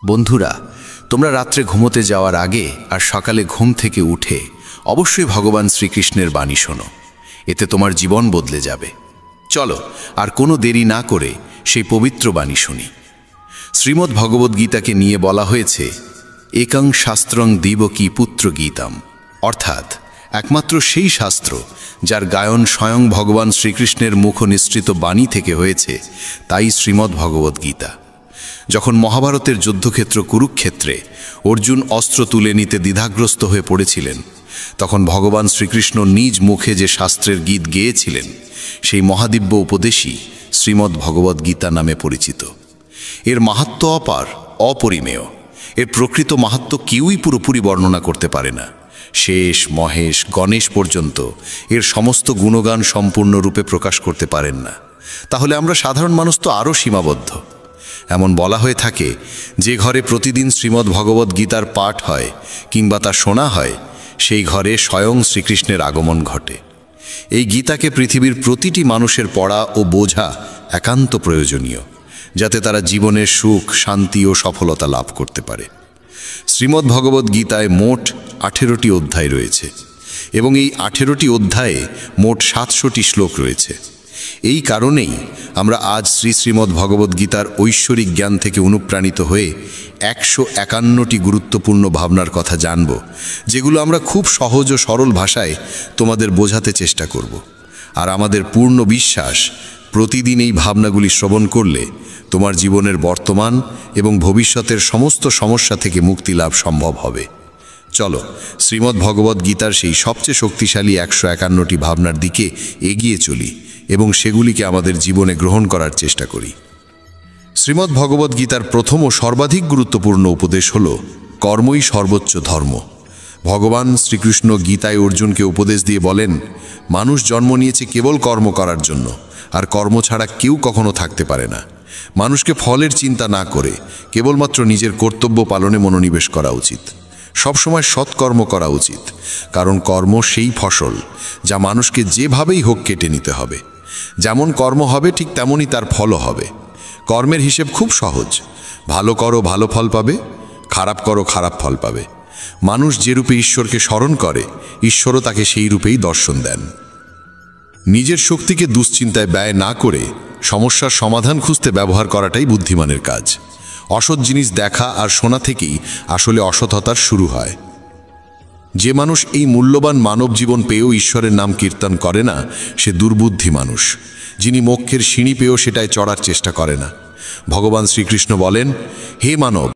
বন্ধুরা, তোমরা রাত্রে ঘুমোতে যাওয়ার আগে আর সকালে ঘুম থেকে উঠে অবশ্যই ভগবান শ্রীকৃষ্ণের বাণী শোনো। এতে তোমার জীবন বদলে যাবে। চলো আর কোনো দেরি না করে সেই পবিত্র বাণী শুনি। শ্রীমদ্ ভগবদ্গীতাকে নিয়ে বলা হয়েছে একং শাস্ত্রং দিবকী পুত্র গীতাম, অর্থাৎ একমাত্র সেই শাস্ত্র যার গায়ন স্বয়ং ভগবান শ্রীকৃষ্ণের মুখ নিঃসৃত বাণী থেকে হয়েছে, তাই শ্রীমদ্ ভগবদ্গীতা। যখন মহাভারতের যুদ্ধক্ষেত্র কুরুক্ষেত্রে অর্জুন অস্ত্র তুলে নিতে দ্বিধাগ্রস্ত হয়ে পড়েছিলেন, তখন ভগবান শ্রীকৃষ্ণ নিজ মুখে যে শাস্ত্রের গীত গেয়েছিলেন, সেই মহাদিব্য উপদেশই শ্রীমদ্ ভগবদ্গীতা নামে পরিচিত। এর মাহাত্ম্য অপার, অপরিমেয়। এর প্রকৃত মাহাত্ম্য কেউই পুরোপুরি বর্ণনা করতে পারে না। শেষ, মহেশ, গণেশ পর্যন্ত এর সমস্ত গুণগান সম্পূর্ণরূপে প্রকাশ করতে পারেন না। তাহলে আমরা সাধারণ মানুষ তো আরও সীমাবদ্ধ। এমন বলা হয়ে থাকে, যে ঘরে প্রতিদিন শ্রীমদ্ ভগবদ্গীতার পাঠ হয় কিংবা তা শোনা হয়, সেই ঘরে স্বয়ং শ্রীকৃষ্ণের আগমন ঘটে। এই গীতাকে পৃথিবীর প্রতিটি মানুষের পড়া ও বোঝা একান্ত প্রয়োজনীয়, যাতে তারা জীবনের সুখ, শান্তি ও সফলতা লাভ করতে পারে। শ্রীমদ্ ভগবদ্গীতায় মোট 18টি অধ্যায় রয়েছে এবং এই 18টি অধ্যায়ে মোট 700টি শ্লোক রয়েছে। এই কারণেই আমরা আজ শ্রীমদ্ ভগবদ্গীতার ঐশ্বরিক জ্ঞান থেকে অনুপ্রাণিত হয়ে 151টি গুরুত্বপূর্ণ ভাবনার কথা জানব, যেগুলো আমরা খুব সহজ ও সরল ভাষায় তোমাদের বোঝাতে চেষ্টা করব। আর আমাদের পূর্ণ বিশ্বাস, প্রতিদিন এই ভাবনাগুলি শ্রবণ করলে তোমার জীবনের বর্তমান এবং ভবিষ্যতের সমস্ত সমস্যা থেকে মুক্তি লাভ সম্ভব হবে। চলো শ্রীমদ্ ভগবদ্গীতার সেই সবচেয়ে শক্তিশালী 151টি ভাবনার দিকে এগিয়ে চলি এবং সেগুলিকে আমাদের জীবনে গ্রহণ করার চেষ্টা করি। শ্রীমদ্ ভগবদ্গীতার প্রথম ও সর্বাধিক গুরুত্বপূর্ণ উপদেশ হল কর্মই সর্বোচ্চ ধর্ম। ভগবান শ্রীকৃষ্ণ গীতায় অর্জুনকে উপদেশ দিয়ে বলেন, মানুষ জন্ম নিয়েছে কেবল কর্ম করার জন্য, আর কর্ম ছাড়া কেউ কখনো থাকতে পারে না। মানুষকে ফলের চিন্তা না করে কেবলমাত্র নিজের কর্তব্য পালনে মনোনিবেশ করা উচিত। সবসময় সৎকর্ম করা উচিত, কারণ কর্ম সেই ফসল যা মানুষকে যেভাবেই হোক কেটে নিতে হবে। যেমন কর্ম হবে ঠিক তেমনই তার ফলও হবে। কর্মের হিসেব খুব সহজ। ভালো করো, ভালো ফল পাবে; খারাপ করো, খারাপ ফল পাবে। মানুষ যে রূপে ঈশ্বরকে স্মরণ করে, ঈশ্বরও তাকে সেই রূপেই দর্শন দেন। নিজের শক্তিকে দুশ্চিন্তায় ব্যয় না করে সমস্যার সমাধান খুঁজতে ব্যবহার করাটাই বুদ্ধিমানের কাজ। অসৎ জিনিস দেখা আর শোনা থেকেই আসলে অসৎতার শুরু হয়। যে মানুষ এই মূল্যবান মানব জীবন পেয়েও ঈশ্বরের নাম কীর্তন করে না, সে দুর্বুদ্ধি মানুষ, যিনি মোক্ষের সিঁড়ি পেয়েও সেটায় চড়ার চেষ্টা করে না। ভগবান শ্রীকৃষ্ণ বলেন, হে মানব,